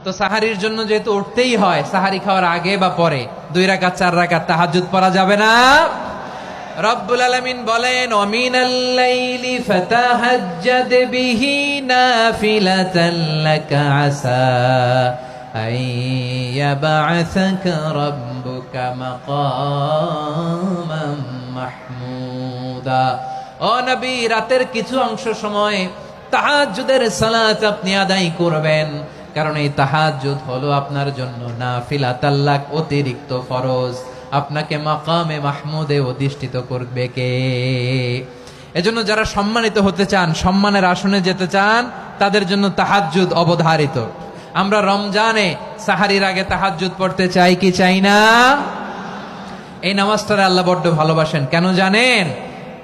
তো সাহারির জন্য যেহেতু উঠতেই হয়, সাহারি খাওয়ার আগে বা পরে 2 রাকাত 4 রাকাত তাহাজ্জুদ পড়া যাবে না? রব্বুল আলামিন বলেন ওয়ামিনাল লাইলি ফাতাহাজ্জাদ বিহি নাফিলাতান লাকা আসা আইয়াবআসাকা রাব্বুকা মাকামান মাহমুদা। ও নবী, রাতের কিছু অংশ সময় তাহাজ্জুদের সালাত আপনি আদায় করবেন, কারণ এই তাহাজ্জুদ হলো আপনার জন্য নাফিলাতাল লাক, অতিরিক্ত ফরজ। আপনাকে মাকামে মাহমুদে অধিষ্ঠিত করবে কে? এজন্য যারা সম্মানিত হতে চান, সম্মানের আসনে যেতে চান, তাদের জন্য তাহাজ্জুদ অবধারিত। আমরা রমজানে সাহারির আগে তাহাজ্জুদ পড়তে চাই কি চাই না? এই নামাজটারে আল্লাহ বড্ড ভালোবাসেন। কেন জানেন?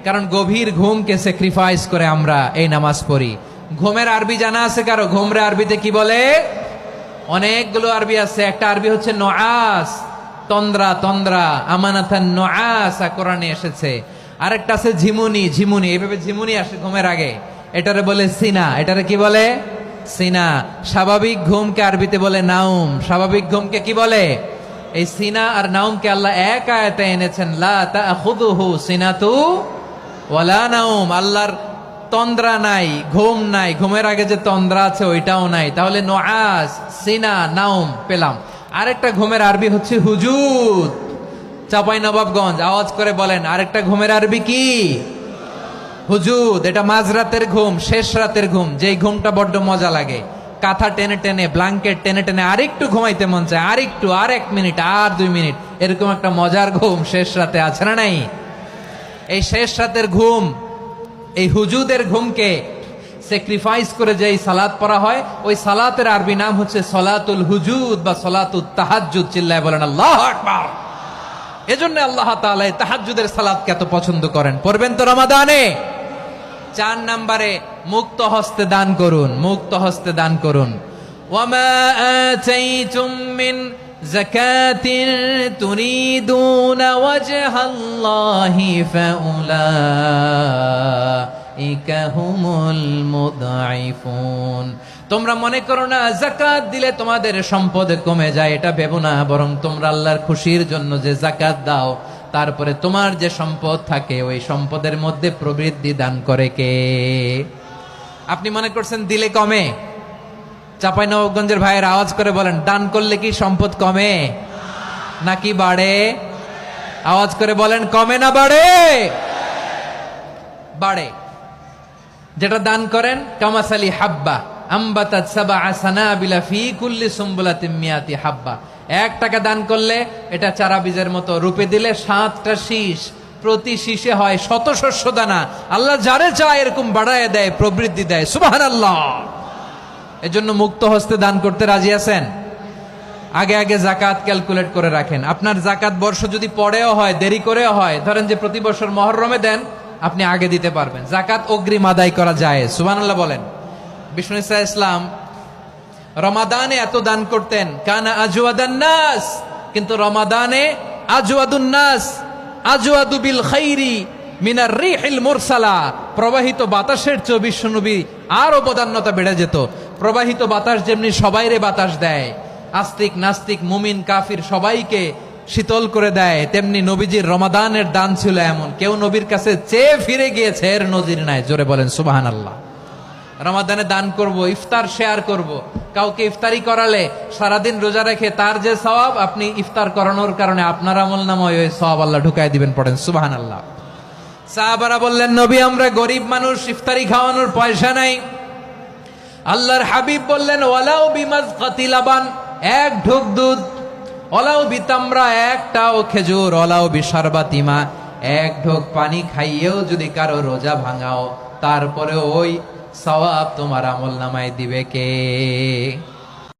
কারণ গভীর ঘুমকে স্যাক্রিফাইস করে আমরা এই নামাজ পড়ি। ঘুমের আরবি জানা আছে কারো? ঘুমরে আরবিতে কি বলে? অনেকগুলো আরবি আছে। একটা আরবি হচ্ছে নুআস, তন্দ্রা, তন্দ্রা, আমানাতান নুআসা কোরআনে এসেছে। আরেকটা আছে ঝিমুনি, ঝিমুনি, এইভাবে ঝিমুনি আসে ঘুমের আগে, এটারে বলে সিনা। এটারে কি বলে? সিনা। স্বাভাবিক ঘুমকে আরবিতে বলে নাউম। স্বাভাবিক ঘুমকে কি বলে? এই সিনা আর নাউমকে আল্লাহ এক আয়াতে এনেছেন, লা তাখুযুহু সিনাতু ওয়ালা নাউম। আল্লাহর তন্দ্রা নাই, ঘুম নাই। ঘুমের আগে যে তন্দ্রা আছে ওইটাও নাই। তাহলে নুআস, সিনা, নাউম পেলাম। আরেকটা ঘুমের আরবি হচ্ছে হুজুদ। চাঁপাইনবাবগঞ্জ আওয়াজ করে বলেন, আরেকটা ঘুমের আরবি কি? হুজুদ। এটা মাঝরাতের ঘুম, শেষ রাতের ঘুম, যেই ঘুমটা বড্ড মজা লাগে। কাঁথা টেনে টেনে, ব্ল্যাঙ্কেট টেনে টেনে আরেকটু ঘুমাইতে মন চায়, আরেকটু, আর 1 মিনিট, আর 2 মিনিট, এরকম একটা মজার ঘুম শেষ রাতে আছে না নাই? এই শেষ রাতের ঘুম, এই হুজুদের ঘুমকে স্যাক্রিফাইস করে যে সালাত পড়া হয়, ওই সালাতের আরবি নাম হচ্ছে সলাতুল হুজুদ বা সলাতুত তাহাজ্জুদ। চিল্লায় বলেন আল্লাহু আকবার। এজন্য আল্লাহ তাআলা এই তাহাজ্জুদের সালাতকে এত পছন্দ করেন। পড়বেন তো রমাদানে। 4 নম্বরে মুক্ত হস্তে দান করুন, মুক্ত হস্তে দান করুন। ওয়ামা আতাইতুম মিন যাকাতিন তুরিদুনা ওয়াজহাল্লাহি ফাউলাইকা হুমুল মুদঈফুন। তোমরা মনে করো না যাকাত দিলে তোমাদের সম্পদ কমে যায়, এটা ভেবো না। বরং তোমরা আল্লাহর খুশির জন্য যে যাকাত দাও, তারপরে তোমার যে সম্পদ থাকে ওই সম্পদের মধ্যে প্রবৃদ্ধি দান করে কে? আপনি মনে করছেন দিলে কমে? চাঁপাইনবাবগঞ্জের ভাইয়ের আওয়াজ করে বলেন, দান করলে কি সম্পদ কমে নাকি বাড়ে? আওয়াজ করে বলেন, কমে না বাড়ে? বাড়ে। যেটা দান করেন, কামাসালি হাব্বা আম্বাতাত সাবআ সানাবিলা ফি কুল্লি সুমবুলাতিন মিয়াতি হাব্বা। 1 টাকা দান করলে এটা চারা বীজের মতো, রূপে দিলে 7টা শীষ, প্রতি শীষে হয় 100 শস্য দানা। আল্লাহ যারে চায় এরকম বাড়ায় দেয়, প্রবৃদ্ধি দেয়। সুবহানাল্লাহ। এজন্য মুক্ত হস্তে দান করতে রাজি আছেন? আগে আগে যাকাত ক্যালকুলেট করে রাখেন। আপনার যাকাত বর্ষ যদি পরেও হয়, দেরি করেও হয়, ধরেন যে প্রতি বছর মুহররমে দেন, আপনি আগে দিতে পারবেন। যাকাত অগ্রিম আদায় করা যায়। সুবহানাল্লাহ বলেন। বিষ্ণু ইসা ইসলাম রমাদানে এত দান করতেন, কানা আজওয়াদান নাস, কিন্তু রমাদানে আজওয়াদুন নাস আজওয়াদু বিল খাইরি মিনার রিহিল মুরসালা। প্রবাহিত বাতাসের চেয়ে বিশ্বনবী আরো বদান্যতা বেড়ে যেত। প্রবাহিত বাতাস যেমনি সবাইরে বাতাস দেয়, আস্তিক নাস্তিক মুমিন কাফির সবাইকে শীতল করে দেয়, তেমনি নবীজির রমাদানের দান ছিল এমন, কেউ নবীর কাছে চেয়ে ফিরে গিয়েছে এর নজির নাই। জোরে বলেন সুবহানাল্লাহ। রমাদানে দান করব, ইফতার শেয়ার করব। কাউকে ইফতারি করালে সারাদিন রোজা রেখে তার যে সওয়াব, আপনি ইফতার করানোর কারণে আপনার আমলনামায় ওই সওয়াব আল্লাহ ঢুকায় দিবেন। পড়েন সুবহানাল্লাহ। সাহাবারা বললেন, নবী আমরা গরিব মানুষ, ইফতারি খাওয়ানোর পয়সা নাই। আল্লাহর হাবিব বললেন, ওয়ালাউ বিমাজকাতি লাবান, 1 ঢোক দুধ, ওয়ালাউ বিতামরা, 1টাও খেজুর, ওয়ালাউ বিশারবাতিমা, 1 ঢোক পানি খাইয়েও যদি কারো রোজা ভাঙাও, তারপরে ওই সওয়াব তোমার আমলনামায় দিবে কে?